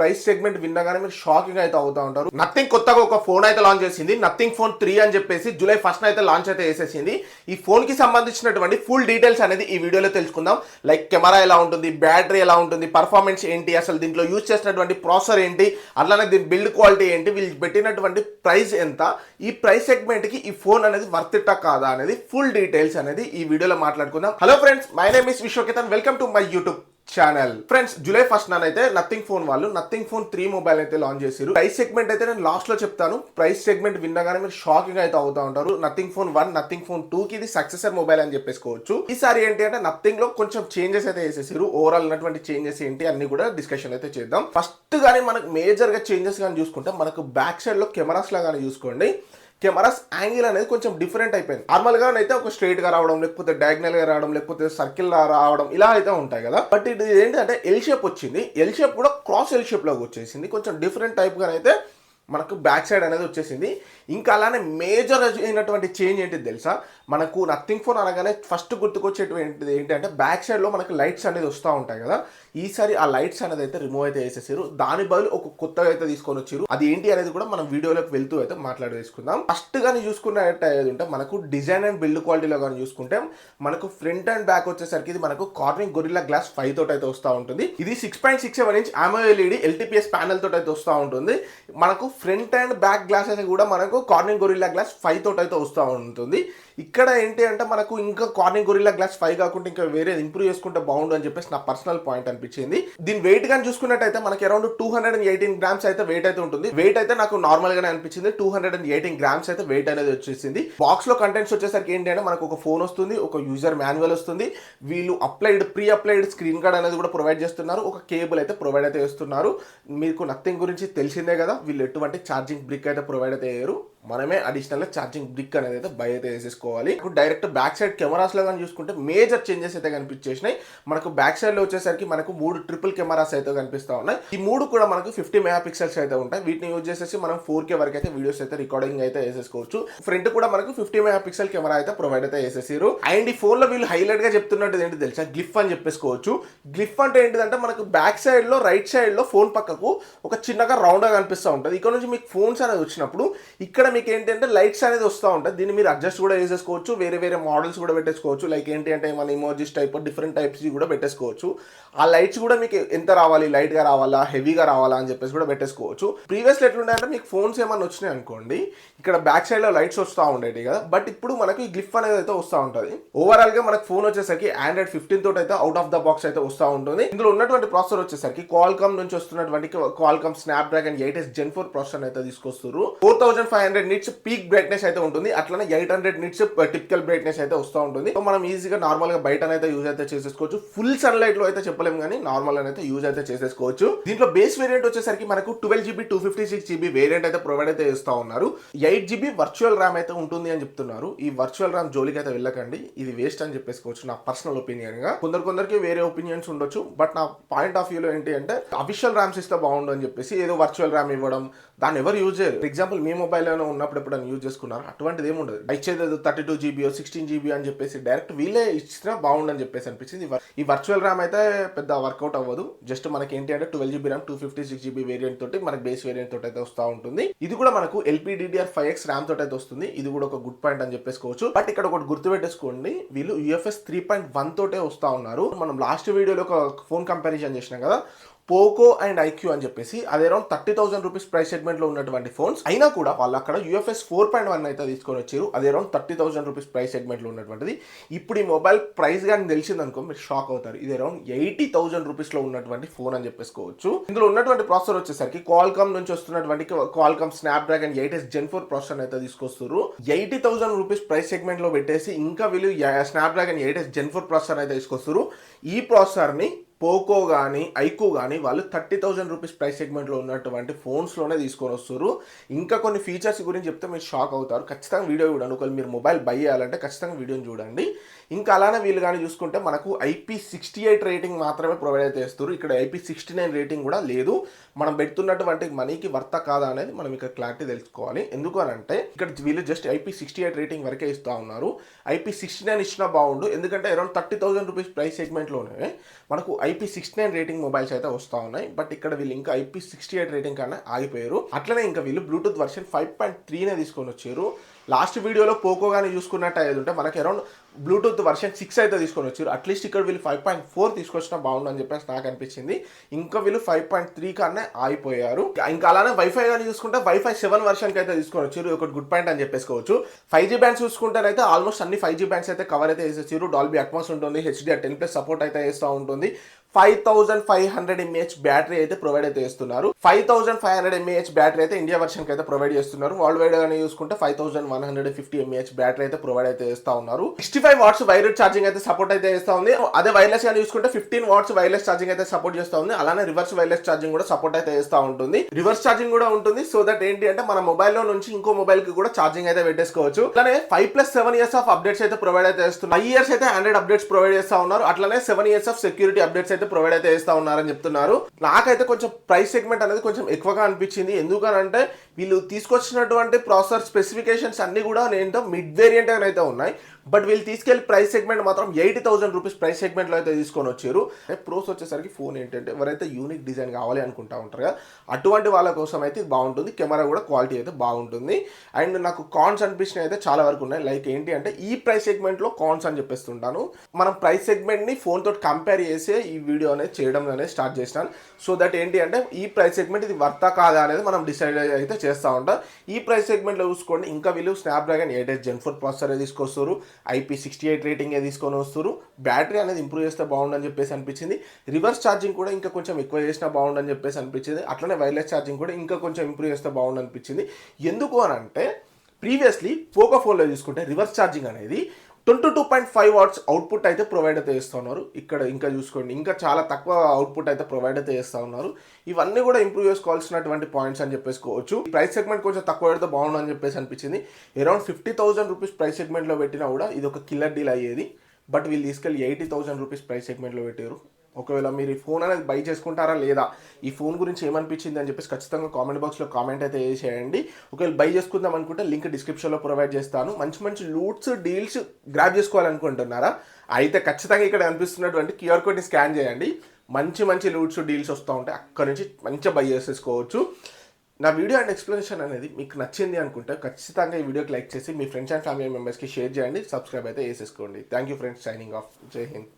Price segment విన్నగానే మీరు shocking అయితే అవుతా ఉంటారు. నథింగ్ కొత్తగా ఒక ఫోన్ అయితే లాంచ్ చేసింది, నథింగ్ ఫోన్ 3 అని చెప్పేసి జూలై 1 అయితే లాంచ్ అయితే చేసేసింది. ఈ ఫోన్ కి సంబంధించినటువంటి ఫుల్ డీటెయిల్స్ అనేది ఈ వీడియోలో తెలుసుకుందాం. లైక్ కెమెరా ఎలా ఉంటుంది, బ్యాటరీ ఎలా ఉంటుంది, పర్ఫార్మెన్స్ ఏంటి, అసలు దీంట్లో యూజ్ చేసినటువంటి ప్రాసెసర్ ఏంటి, అలానే దీని బిల్డ్ క్వాలిటీ ఏంటి, వీళ్ళు పెట్టినటువంటి ప్రైస్ ఎంత, ఈ ప్రైస్ సెగ్మెంట్ కి ఈ ఫోన్ అనేది వర్త్ ఇట్టా కాదా అనేది ఫుల్ డీటెయిల్స్ అనేది ఈ వీడియోలో మాట్లాడుకుందాం. Hello friends, my name is Vishwaketan, welcome to my YouTube channel. Friends, July 1 అయితే నథింగ్ ఫోన్ వాళ్ళు నథింగ్ ఫోన్ 3 మొబైల్ అయితే లాంచ్ చేశారు. ప్రైస్ సెగ్మెంట్ అయితే నేను లాస్ట్ లో చెప్తాను. ప్రైస్ సెగ్మెంట్ విన్నగానే మీరు షాకింగ్ అయితే అవుతా ఉంటారు. నథింగ్ ఫోన్ 1, నథింగ్ ఫోన్ 2 కి ఇది సక్సెసర్ మొబైల్ అని చెప్పేసుకోవచ్చు. ఈసారి ఏంటి అంటే నథింగ్ లో కొంచెం చేంజెస్ అయితే చేసేసారు. ఓవరాల్ ఉన్నటువంటి చేంజెస్ ఏంటి అన్ని కూడా డిస్కషన్ అయితే చేద్దాం. ఫస్ట్ గానీ మనకు మేజర్ గా చేంజెస్ కానీ చూసుకుంటే మనకు బ్యాక్ సైడ్ లో కెమెరాస్ లా కానీ చూసుకోండి, కెమెరాస్ యాంగిల్ అనేది కొంచెం డిఫరెంట్ అయిపోయింది. నార్మల్గా అయితే ఒక స్ట్రైట్ గా రావడం, లేకపోతే డయాగ్నల్ గా రావడం, లేకపోతే సర్కిల్ రావడం, ఇలా అయితే ఉంటాయి కదా. బట్ ఇది ఏంటంటే ఎల్ షేప్ వచ్చింది. ఎల్ షేప్ కూడా క్రాస్ ఎల్ షేప్ లోకి వచ్చేసింది. కొంచెం డిఫరెంట్ టైప్ గా అయితే మనకు బ్యాక్ సైడ్ అనేది వచ్చేసింది. ఇంకా అలానే మేజర్ అయినటువంటి చేంజ్ ఏంటిది తెలుసా, మనకు నథింగ్ ఫోన్ అనగానే ఫస్ట్ గుర్తుకొచ్చేటువంటిది ఏంటంటే బ్యాక్ సైడ్ లో మనకు లైట్స్ అనేది వస్తూ ఉంటాయి కదా. ఈసారి ఆ లైట్స్ అనేది అయితే రిమూవ్ అయితే చేసేసారు. దాని బదులు ఒక కొత్తగా అయితే తీసుకొని వచ్చారు. అది ఏంటి అనేది కూడా మనం వీడియోలోకి వెళ్తూ అయితే మాట్లాడేసుకుందాం. ఫస్ట్ కానీ చూసుకున్నట్టు మనకు డిజైన్ అండ్ బిల్డ్ క్వాలిటీలో కానీ చూసుకుంటే మనకు ఫ్రంట్ అండ్ బ్యాక్ వచ్చేసరికి ఇది మనకు కార్నింగ్ గొరిల్లా గ్లాస్ 5 తోటి అయితే వస్తూ ఉంటుంది. ఇది 6.67 ఇంచ్ AMOLED LTPS ప్యానెల్ తోటి అయితే వస్తూ ఉంటుంది. మనకు ఫ్రంట్ అండ్ బ్యాక్ గ్లాస్ అయితే కూడా మనకు కార్నింగ్ గొరిల్లా గ్లాస్ 5 తోటి అయితే వస్తూ ఉంటుంది. ఇక్కడ ఏంటి అంటే మనకు ఇంకా కార్నింగ్ గొరిల్లా గ్లాస్ 5 కాకుండా ఇంకా వేరే ఇంప్రూవ్ చేసుకుంటే బాగుండు అని చెప్పేసి నా పర్సనల్ పాయింట్ అనిపించింది. దీని వెయిట్ కానీ చూసుకున్నట్టయితే మనకి అరౌండ్ 218 గ్రామ్స్ అయితే వెయిట్ అయితే ఉంటుంది. వెయిట్ అయితే నాకు నార్మల్ గానే అనిపించింది. 218 గ్రామ్స్ అయితే వెయిట్ అనేది వచ్చేసింది. బాక్స్ లో కంటెంట్స్ వచ్చేసరికి ఏంటి అంటే మనకు ఒక ఫోన్ వస్తుంది, ఒక యూజర్ మాన్యువల్ వస్తుంది, వీళ్ళు ప్రీ అప్లైడ్ స్క్రీన్ కార్డ్ అనేది కూడా ప్రొవైడ్ చేస్తున్నారు, ఒక కేబుల్ అయితే ప్రొవైడ్ అయితే చేస్తున్నారు. మీకు నథింగ్ గురించి తెలిసిందే కదా, వీళ్ళు ఎటువంటి ఛార్జింగ్ బ్రిక్ అయితే ప్రొవైడ్ అయితే అయ్యారు. మనమే అడిషనల్ గా ఛార్జింగ్ బ్రిక్ అనేది అయితే బై అయితే వేసేసుకోవాలి. డైరెక్ట్ బ్యాక్ సైడ్ కెమెరాస్ లో కానీ చూసుకుంటే మేజర్ చేంజెస్ అయితే కనిపించేసినాయి. మనకు బ్యాక్ సైడ్ లో వచ్చేసరికి మనకు 3 ట్రిపుల్ కెమెరాస్ అయితే కనిపిస్తా ఉన్నాయి. ఈ 3 కూడా మనకు 50 మెగా పిక్సెల్స్ అయితే ఉంటాయి. వీటిని యూజ్ చేసేసి మనం 4K వరకు అయితే వీడియోస్ అయితే రికార్డింగ్ అయితే వేసేసుకోవచ్చు. ఫ్రంట్ కూడా మనకు 50 మెగా పిక్సెల్ కెమెరా అయితే ప్రొవైడ్ అయితే చేసేసారు. అండ్ ఈ ఫోన్ లో వీళ్ళు హైలైట్ గా చెప్తున్నట్టు ఏంటి తెలుసా, గ్లిఫ్ అని చెప్పేసుకోవచ్చు. గ్లిఫ్ అంటే ఏంటిదంటే మనకు బ్యాక్ సైడ్ లో రైట్ సైడ్ లో ఫోన్ పక్కకు ఒక చిన్నగా రౌండ్ గా కనిపిస్తూ ఉంటుంది. ఇక్కడ నుంచి మీకు ఫోన్స్ అనేది వచ్చినప్పుడు ఇక్కడ మీకు ఏంటంటే లైట్స్ అనేది వస్తూ ఉంటాయి. దీన్ని మీరు అడ్జస్ట్ కూడా చేసేసుకోవచ్చు, వేరే వేరే మోడల్స్ కూడా పెట్టేసుకోవచ్చు. లైక్ ఏంటి అంటే మన ఇమోజిస్ టైప్ డిఫరెంట్ టైప్స్ కూడా పెట్టేసుకోవచ్చు. ఆ లైట్స్ కూడా మీకు ఎంత రావాలి, లైట్ గా రావాలా, హెవీగా రావాలా అని చెప్పేసి కూడా పెట్టేసుకోవచ్చు. ప్రీవియస్లో ఎట్లుంటాయంటే మీకు ఫోన్స్ ఏమన్నా వచ్చినాయి అనుకోండి, ఇక్కడ బ్యాక్ సైడ్ లో లైట్స్ వస్తూ ఉండేవి కదా, బట్ ఇప్పుడు మనకి గ్లిఫ్ అనేది అయితే వస్తూ ఉంటుంది. ఓవరాల్ గా మనకు ఫోన్ వచ్చేసరికి Android 15 తోటి అయితే అవుట్ ఆఫ్ ద బాక్స్ అయితే వస్తూ ఉంటుంది. ఇందులో ఉన్నటువంటి ప్రాసెసర్ వచ్చేసరికి Qualcomm నుంచి వస్తున్నటువంటి Qualcomm Snapdragon 8s Gen 4 processor అయితే తీసుకొస్తారు. 4500 నిట్స్ పీక్ బ్రైట్నెస్ అయితే ఉంటుంది. అట్లనే 800 నిట్స్ టిపికల్ బ్రైట్నెస్ అయితే వస్తూ ఉంటుంది. సో మనం ఈజీగా నార్మల్ గా బయట అయితే యూజ్ అయితే చేసేసుకోవచ్చు. ఫుల్ సన్ లైట్ లో అయితే చెప్పలేము కానీ నార్మల్ అయితే యూజ్ అయితే చేసేసుకోవచ్చు. దీంట్లో బేస్ వేరియంట్ వచ్చేసరికి మనకు 12GB 256GB వేరియంట్ అయితే ప్రొవైడ్ అయితే చేస్తూ ఉన్నారు. 8GB వర్చువల్ ర్యామ్ అయితే ఉంటుంది అని చెప్తున్నారు. ఈ వర్చువల్ ర్యామ్ జోలికి అయితే వెళ్ళకండి, ఇది వేస్ట్ అని చెప్పేసుకోవచ్చు నా పర్సనల్ ఒపీనియన్ గా. కొందరికి వేరే ఒపీనియన్స్ ఉండొచ్చు, బట్ నా పాయింట్ ఆఫ్ వ్యూలో ఏంటి అంటే అఫీషియల్ ర్యామ్స్ ఇస్తే బాగుండు అని చెప్పేసి ఏదో వర్చువల్ ర్యామ్ ఇవ్వడం, దాన్ని ఎవరు యూజ్ చేయరు. ఫర్ ఎగ్జాంపుల్ మీ మొబైల్లో ఉన్నప్పుడు ఎప్పుడైనా యూజ్ చేసుకున్నారు, అటువంటిది ఏమి ఉండదు. ఇచ్చేది 32GB 16GB అని చెప్పేసి డైరెక్ట్ వీళ్ళే ఇచ్చినా బాగుండు అని చెప్పేసి అనిపించింది. ఈ వర్చువల్ ర్యామ్ అయితే పెద్ద వర్కౌట్ అవ్వదు. జస్ట్ మనకి ఏంటి అంటే 12GB ర్యామ్ 256GB వేరియంట్ తోటి మనకి బేస్ వేరియంట్ తోటి అయితే వస్తూ ఉంటుంది. ఇది కూడా మనకు LPDDR5X ర్యామ్ తోటి అయితే వస్తుంది. ఇది కూడా ఒక గుడ్ పాయింట్ అని చెప్పేసుకోవచ్చు. బట్ ఇక్కడ ఒకటి గుర్తుపెట్టేసుకోండి, వీళ్ళు UFS 3.1 తోటే వస్తూ ఉన్నారు. మనం లాస్ట్ వీడియోలో ఒక ఫోన్ కంపారిజన్ చేసినాం కదా, పోకో అండ్ ఐక్యూ అని చెప్పేసి, అది అరౌండ్ 30,000 రూపీస్ ప్రైస్ సెగ్మెంట్ లో ఉన్నటువంటి ఫోన్స్ అయినా కూడా వాళ్ళు అక్కడ UFS 4.1 అయితే తీసుకొని వచ్చారు. అది అరౌండ్ 30,000 రూపీస్ ప్రైస్ సెగ్మెంట్ లో ఉన్నటువంటిది. ఇప్పుడు ఈ మొబైల్ ప్రైస్ కానీ తెలిసింది అనుకో మీరు షాక్ అవుతారు. ఇది అరౌండ్ 80,000 రూపీస్ లో ఉన్నటువంటి ఫోన్ అని చెప్పేసుకోవచ్చు. ఇందులో ఉన్నటువంటి ప్రాసెసర్ వచ్చేసరికి Qualcomm నుంచి వస్తున్నటువంటి Qualcomm Snapdragon 8s Gen 4 processor అయితే తీసుకొస్తారు. 80,000 రూపీస్ ప్రైస్ సెగ్మెంట్ లో పెట్టేసి ఇంకా వీళ్ళు Snapdragon 8s Gen 4 ప్రాసెసర్ అయితే తీసుకొస్తారు. ఈ ప్రాసెసర్ ని పోకో కానీ ఐక్యూ కానీ వాళ్ళు 30,000 రూపీస్ ప్రైస్ సెగ్మెంట్లో ఉన్నటువంటి ఫోన్స్లోనే తీసుకొని వస్తారు. ఇంకా కొన్ని ఫీచర్స్ గురించి చెప్తే మీరు షాక్ అవుతారు. ఖచ్చితంగా వీడియో చూడండి. ఒకవేళ మీరు మొబైల్ బై చేయాలంటే ఖచ్చితంగా వీడియోని చూడండి. ఇంకా అలానే వీళ్ళు కానీ చూసుకుంటే మనకు IP68 రేటింగ్ మాత్రమే ప్రొవైడ్ అయితే చేస్తారు. ఇక్కడ IP69 రేటింగ్ కూడా లేదు. మనం పెడుతున్నటువంటి మనీకి వర్త కాదా అనేది మనం ఇక్కడ క్లారిటీ తెలుసుకోవాలి. ఎందుకు అని అంటే ఇక్కడ వీళ్ళు జస్ట్ IP68 రేటింగ్ వరకే ఇస్తూ ఉన్నారు. IP69 ఇచ్చినా బాగుండు, ఎందుకంటే అరౌండ్ 30,000 రూపీస్ ప్రైస్ సెగ్మెంట్లోనే మనకు IP69 రేటింగ్ మొబైల్స్ అయితే వస్తూ ఉన్నాయి. బట్ ఇక్కడ వీళ్ళు ఇంకా IP68 రేటింగ్ కన్నా ఆగిపోయారు. అట్లనే ఇంకా వీళ్ళు బ్లూటూత్ వర్షన్ 5.3నే తీసుకొని వచ్చారు. లాస్ట్ వీడియోలో పోకో కానీ చూసుకున్నట్టు అయ్యేది ఉంటే మనకి అరౌండ్ బ్లూటూత్ వర్షన్ 6 అయితే తీసుకొని వచ్చారు. అట్లీస్ట్ ఇక్కడ వీళ్ళు 5.4 తీసుకొచ్చినా బాగుండు అని చెప్పేసి నాకు అనిపించింది. ఇంకా వీళ్ళు 5.3 కన్నా ఆగిపోయారు. ఇంకా అలానే వైఫై కానీ చూసుకుంటే వైఫై 7 వర్షన్కి అయితే తీసుకొని వచ్చారు. ఒక గుడ్ పాయింట్ అని చెప్పేసుకోవచ్చు. 5G బ్యాండ్స్ చూసుకుంటేనైతే ఆల్మోస్ట్ అన్ని 5G బ్యాండ్స్ అయితే కవర్ అయితే చేసేసారు. డాల్బీ అట్మాస్ ఉంటుంది, HDR10+ సపోర్ట్ అయితే చేస్తూ ఉంటుంది. 5500 mAh బ్యాటరీ అయితే ప్రొవైడ్ అయితే చేస్తున్నారు. 5500 mAh బ్యాటరీ అయితే ఇండియా వర్షన్ కి అయితే ప్రొవైడ్ చేస్తున్నారు. వరల్డ్ వైడ్ గానే చూసుకుంటే 5150 mAh బ్యాటరీ అయితే ప్రొవైడ్ అయితే చేస్తా ఉన్నారు. 65 వాట్స్ వైర్డ్ ఛార్జింగ్ అయితే సపోర్ట్ అయితే చేస్తా ఉంది. అదే వైర్లెస్ గానీ చూసుకుంటే 15 వాట్స్ వైర్లెస్ ఛార్జింగ్ అయితే సపోర్ట్ చేస్తా ఉంది. అలానే రివర్స్ వైర్లెస్ ఛార్జింగ్ కూడా సపోర్ట్ అయితే చేస్తా ఉంటుంది. రివర్స్ ఛార్జింగ్ కూడా ఉంటుంది. సో దట్ ఏంటి అంటే మన మొబైల్ లో నుంచి ఇంకో మొబైల్ కి కూడా ఛార్జింగ్ అయితే పెట్టేసుకోవచ్చు. అలానే 5+7 years ఆఫ్ అప్డేట్స్ అయితే ప్రొవైడ్ అయితే చేస్తున్నారు. 5 years అయితే ఆండ్రాయిడ్ అప్డేట్స్ ప్రొవైడ్ చేస్తా ఉన్నారు. అట్లానే 7 years ఆఫ్ సెక్యూరిటీ అప్డేట్స్ అయితే ప్రొవైడ్ అయితే చేస్తా ఉన్నారని చెప్తున్నారు. నాకైతే కొంచెం ప్రైస్ సెగ్మెంట్ అనేది కొంచెం ఎక్కువగా అనిపించింది. ఎందుకనంటే వీళ్ళు తీసుకొచ్చినటువంటి ప్రాసెసర్ స్పెసిఫికేషన్స్ అన్ని కూడా ఏంటో మిడ్ వేరియంట్ అయితే ఉన్నాయి. బట్ వీళ్ళు తీసుకెళ్లి ప్రైస్ సెగ్మెంట్ మాత్రం 80,000 రూపీస్ ప్రైస్ సెగ్మెంట్లో అయితే తీసుకొని వచ్చారు. ప్రోస్ వచ్చేసరికి ఫోన్ ఏంటంటే ఎవరైతే యూనిక్ డిజైన్ కావాలి అనుకుంటా ఉంటారు కదా, అటువంటి వాళ్ళ కోసం అయితే ఇది బాగుంటుంది. కెమెరా కూడా క్వాలిటీ అయితే బాగుంటుంది. అండ్ నాకు కాన్స్ అనిపించినవి అయితే చాలా వరకు ఉన్నాయి. లైక్ ఏంటి అంటే ఈ ప్రైస్ సెగ్మెంట్లో కాన్స్ అని చెప్పేస్తుంటాను. మనం ప్రైస్ సెగ్మెంట్ని ఫోన్ తోటి కంపేర్ చేసే ఈ వీడియో అనేది చేయడం అనేది స్టార్ట్ చేసినాను. సో దట్ ఏంటి అంటే ఈ ప్రైస్ సెగ్మెంట్ ఇది వర్తా కాదా అనేది మనం డిసైడ్ అయితే చేస్తూ ఉంటాం. ఈ ప్రైస్ సెగ్మెంట్లో చూసుకోండి ఇంకా వీళ్ళు స్నాప్డ్రాగన్ 8 Gen 4 ప్రాసెసర్ తీసుకొస్తారు. IP68 రేటింగ్ తీసుకొని వస్తారు. బ్యాటరీ అనేది ఇంప్రూవ్ చేస్తే బాగుండని చెప్పేసి అనిపించింది. రివర్స్ ఛార్జింగ్ కూడా ఇంకా కొంచెం ఎక్కువ చేసినా బాగుండని చెప్పేసి అనిపించింది. అట్లనే వైర్లెస్ ఛార్జింగ్ కూడా ఇంకా కొంచెం ఇంప్రూవ్ చేస్తే బాగుండు అనిపించింది. ఎందుకు అని అంటే ప్రీవియస్లీ పోకో ఫోన్లో చూసుకుంటే రివర్స్ ఛార్జింగ్ అనేది 22.5 వాట్స్ అవుట్పుట్ అయితే ప్రొవైడ్ అయితే చేస్తూ ఉన్నారు. ఇక్కడ ఇంకా చూసుకోండి ఇంకా చాలా తక్కువ అవుట్పుట్ అయితే ప్రొవైడ్ అయితే చేస్తూ ఉన్నారు. ఇవన్నీ కూడా ఇంప్రూవ్ చేసుకోవాల్సినటువంటి పాయింట్స్ అని చెప్పేసుకోవచ్చు. ప్రైస్ సెగ్మెంట్ కొంచెం తక్కువ పెడితే బాగుండు అని చెప్పేసి అనిపించింది. అరౌండ్ 50,000 రూపీస్ ప్రైస్ సెగ్మెంట్లో పెట్టినా కూడా ఇది ఒక కిల్లర్ డీల్ అయ్యేది. బట్ వీళ్ళు తీసుకెళ్ళి 80,000 రూపీస్ ప్రైస్ సెగ్మెంట్లో పెట్టారు. ఒకవేళ మీరు ఈ ఫోన్ అనేది బై చేసుకుంటారా లేదా, ఈ ఫోన్ గురించి ఏమనిపించింది అని చెప్పేసి ఖచ్చితంగా కామెంట్ బాక్స్లో కామెంట్ అయితే చేసేయండి. ఒకవేళ బై చేసుకుందాం అనుకుంటే లింక్ డిస్క్రిప్షన్లో ప్రొవైడ్ చేస్తాను. మంచి మంచి లూట్స్ డీల్స్ గ్రాబ్ చేసుకోవాలనుకుంటున్నారా అయితే ఖచ్చితంగా ఇక్కడ అనిపిస్తున్నటువంటి QR కోడ్ని స్కాన్ చేయండి. మంచి మంచి లూట్స్ డీల్స్ వస్తూ ఉంటాయి. అక్కడ నుంచి మంచిగా బై చేసేసుకోవచ్చు. నా వీడియో అండ్ ఎక్స్ప్లెనేషన్ అనేది మీకు నచ్చింది అనుకుంటే ఖచ్చితంగా ఈ వీడియోకి లైక్ చేసి మీ ఫ్రెండ్స్ అండ్ ఫ్యామిలీ మెంబర్స్కి షేర్ చేయండి. సబ్స్క్రైబ్ అయితే చేసేసుకోండి. Thank you friends. Signing off. జై హింద్.